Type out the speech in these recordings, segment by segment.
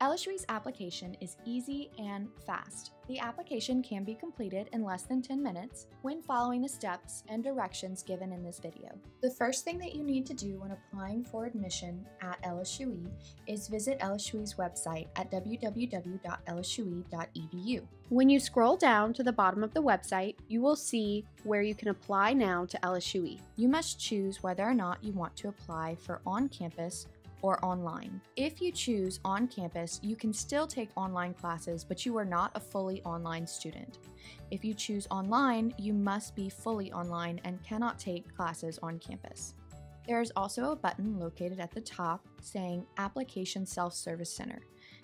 LSUE's application is easy and fast. The application can be completed in less than 10 minutes when following the steps and directions given in this video. The first thing that you need to do when applying for admission at LSUE is visit LSUE's website at www.lsue.edu. When you scroll down to the bottom of the website, you will see where you can apply now to LSUE. You must choose whether or not you want to apply for on-campus or online. If you choose on campus, you can still take online classes, but you are not a fully online student. If you choose online, you must be fully online and cannot take classes on campus. There is also a button located at the top saying Application Self-Service Center.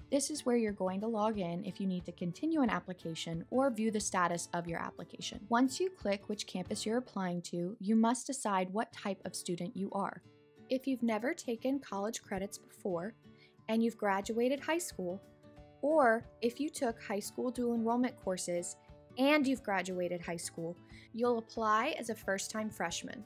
This is where you're going to log in if you need to continue an application or view the status of your application. Once you click which campus you're applying to, you must decide what type of student you are. If you've never taken college credits before and you've graduated high school, or if you took high school dual enrollment courses and you've graduated high school, you'll apply as a first-time freshman.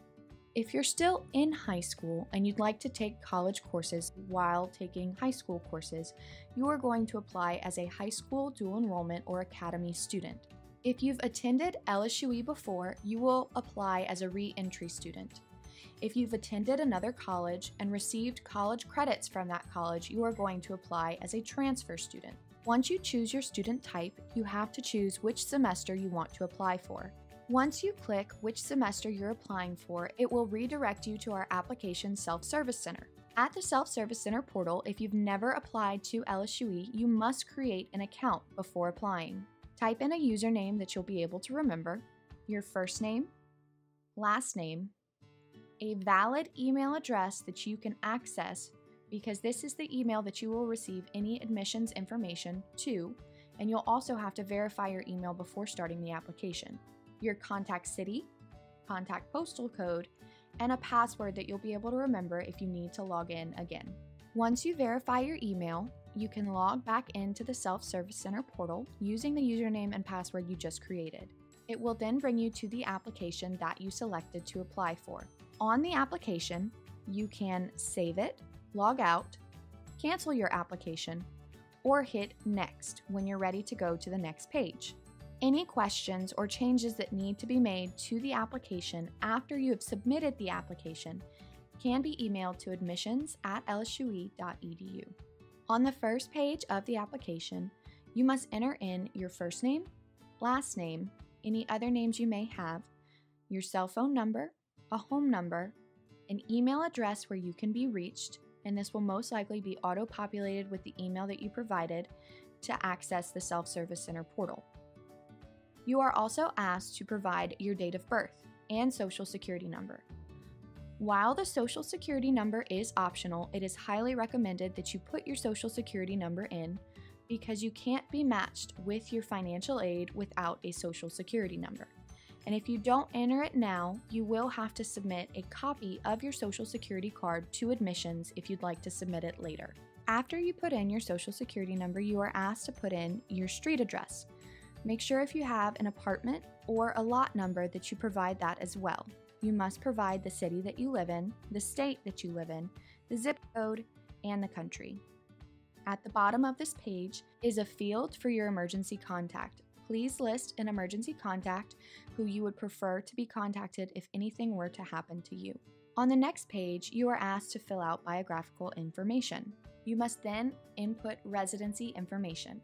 If you're still in high school and you'd like to take college courses while taking high school courses, you are going to apply as a high school dual enrollment or academy student. If you've attended LSUE before, you will apply as a re-entry student. If you've attended another college and received college credits from that college, you are going to apply as a transfer student. Once you choose your student type, you have to choose which semester you want to apply for. Once you click which semester you're applying for, it will redirect you to our Application Self-Service Center. At the Self-Service Center portal, if you've never applied to LSUE, you must create an account before applying. Type in a username that you'll be able to remember, your first name, last name, a valid email address that you can access, because this is the email that you will receive any admissions information to, and you'll also have to verify your email before starting the application. Your contact city, contact postal code, and a password that you'll be able to remember if you need to log in again. Once you verify your email, you can log back into the Self-Service Center portal using the username and password you just created. It will then bring you to the application that you selected to apply for. On the application, you can save it, log out, cancel your application, or hit Next when you're ready to go to the next page. Any questions or changes that need to be made to the application after you have submitted the application can be emailed to admissions@lsue.edu. On the first page of the application, you must enter in your first name, last name, any other names you may have, your cell phone number, a home number, an email address where you can be reached, and this will most likely be auto-populated with the email that you provided to access the Self-Service Center portal. You are also asked to provide your date of birth and social security number. While the social security number is optional, it is highly recommended that you put your social security number in because you can't be matched with your financial aid without a social security number. And if you don't enter it now, you will have to submit a copy of your social security card to admissions if you'd like to submit it later. After you put in your social security number, you are asked to put in your street address. Make sure if you have an apartment or a lot number that you provide that as well. You must provide the city that you live in, the state that you live in, the zip code, and the country. At the bottom of this page is a field for your emergency contact. Please list an emergency contact who you would prefer to be contacted if anything were to happen to you. On the next page, you are asked to fill out biographical information. You must then input residency information.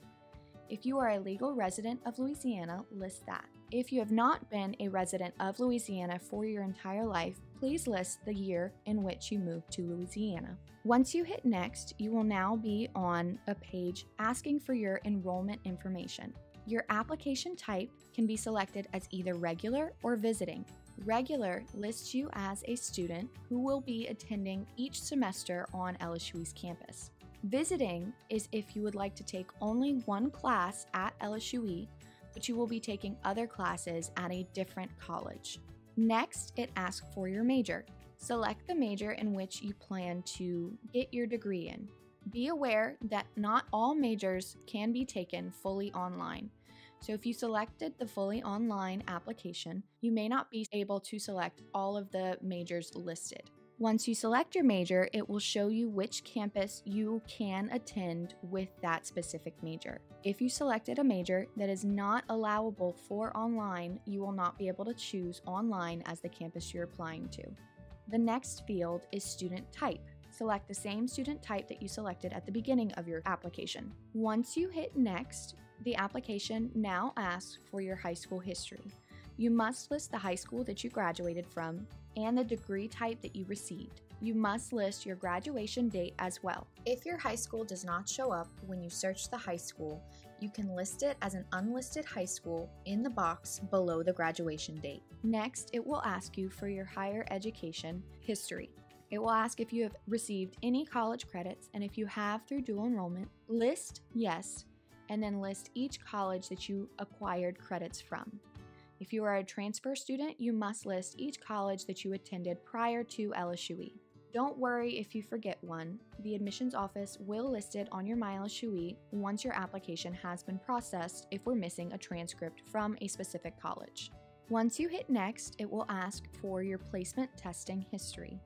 If you are a legal resident of Louisiana, list that. If you have not been a resident of Louisiana for your entire life, please list the year in which you moved to Louisiana. Once you hit Next, you will now be on a page asking for your enrollment information. Your application type can be selected as either regular or visiting. Regular lists you as a student who will be attending each semester on LSUE's campus. Visiting is if you would like to take only one class at LSUE, but you will be taking other classes at a different college. Next, it asks for your major. Select the major in which you plan to get your degree in. Be aware that not all majors can be taken fully online. So if you selected the fully online application, you may not be able to select all of the majors listed. Once you select your major, it will show you which campus you can attend with that specific major. If you selected a major that is not allowable for online, you will not be able to choose online as the campus you're applying to. The next field is student type. Select the same student type that you selected at the beginning of your application. Once you hit Next, the application now asks for your high school history. You must list the high school that you graduated from and the degree type that you received. You must list your graduation date as well. If your high school does not show up when you search the high school, you can list it as an unlisted high school in the box below the graduation date. Next, it will ask you for your higher education history. It will ask if you have received any college credits, and if you have through dual enrollment, list yes, and then list each college that you acquired credits from. If you are a transfer student, you must list each college that you attended prior to LSUE. Don't worry if you forget one. The admissions office will list it on your LSUE once your application has been processed if we're missing a transcript from a specific college. Once you hit Next, it will ask for your placement testing history.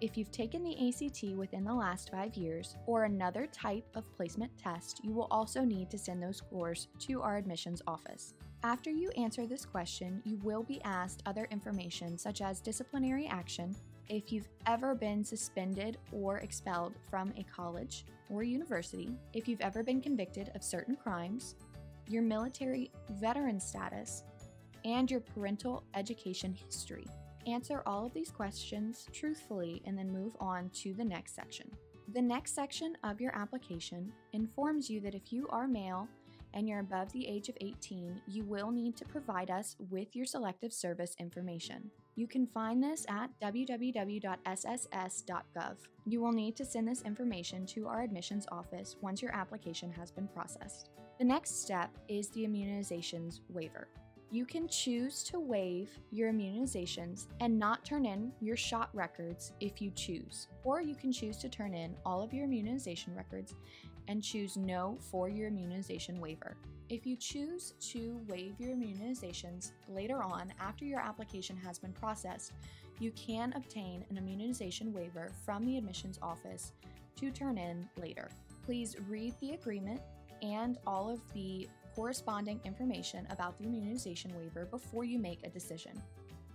If you've taken the ACT within the last 5 years or another type of placement test, you will also need to send those scores to our admissions office. After you answer this question, you will be asked other information such as disciplinary action, if you've ever been suspended or expelled from a college or university, if you've ever been convicted of certain crimes, your military veteran status, and your parental education history. Answer all of these questions truthfully and then move on to the next section. The next section of your application informs you that if you are male and you're above the age of 18, you will need to provide us with your selective service information. You can find this at www.sss.gov. You will need to send this information to our admissions office once your application has been processed. The next step is the immunizations waiver. You can choose to waive your immunizations and not turn in your shot records if you choose, or you can choose to turn in all of your immunization records and choose no for your immunization waiver. If you choose to waive your immunizations later on after your application has been processed, you can obtain an immunization waiver from the admissions office to turn in later. Please read the agreement and all of the corresponding information about the immunization waiver before you make a decision.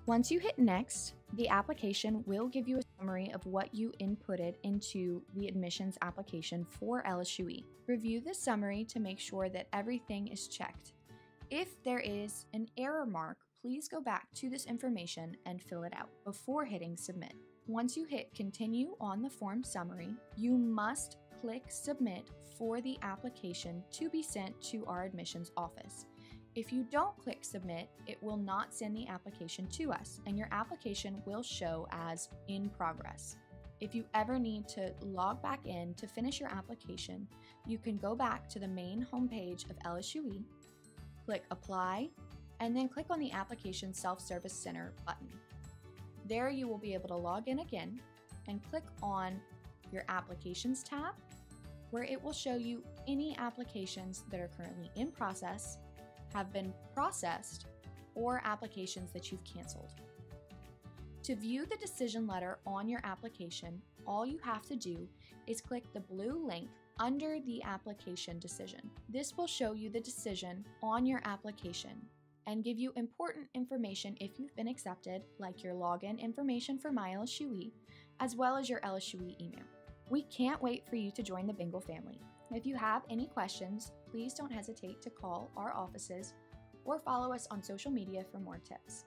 Once you hit Next, the application will give you a summary of what you inputted into the admissions application for LSUE. Review the summary to make sure that everything is checked. If there is an error mark, please go back to this information and fill it out before hitting Submit. Once you hit Continue on the form summary, you must click Submit for the application to be sent to our admissions office. If you don't click Submit, it will not send the application to us, and your application will show as in progress. If you ever need to log back in to finish your application, you can go back to the main homepage of LSUE, click Apply, and then click on the Application Self-Service Center button. There you will be able to log in again and click on your Applications tab, where it will show you any applications that are currently in process, have been processed, or applications that you've canceled. To view the decision letter on your application, all you have to do is click the blue link under the application decision. This will show you the decision on your application and give you important information if you've been accepted, like your login information for LSUE, as well as your LSUE email. We can't wait for you to join the Bingle family. If you have any questions, please don't hesitate to call our offices or follow us on social media for more tips.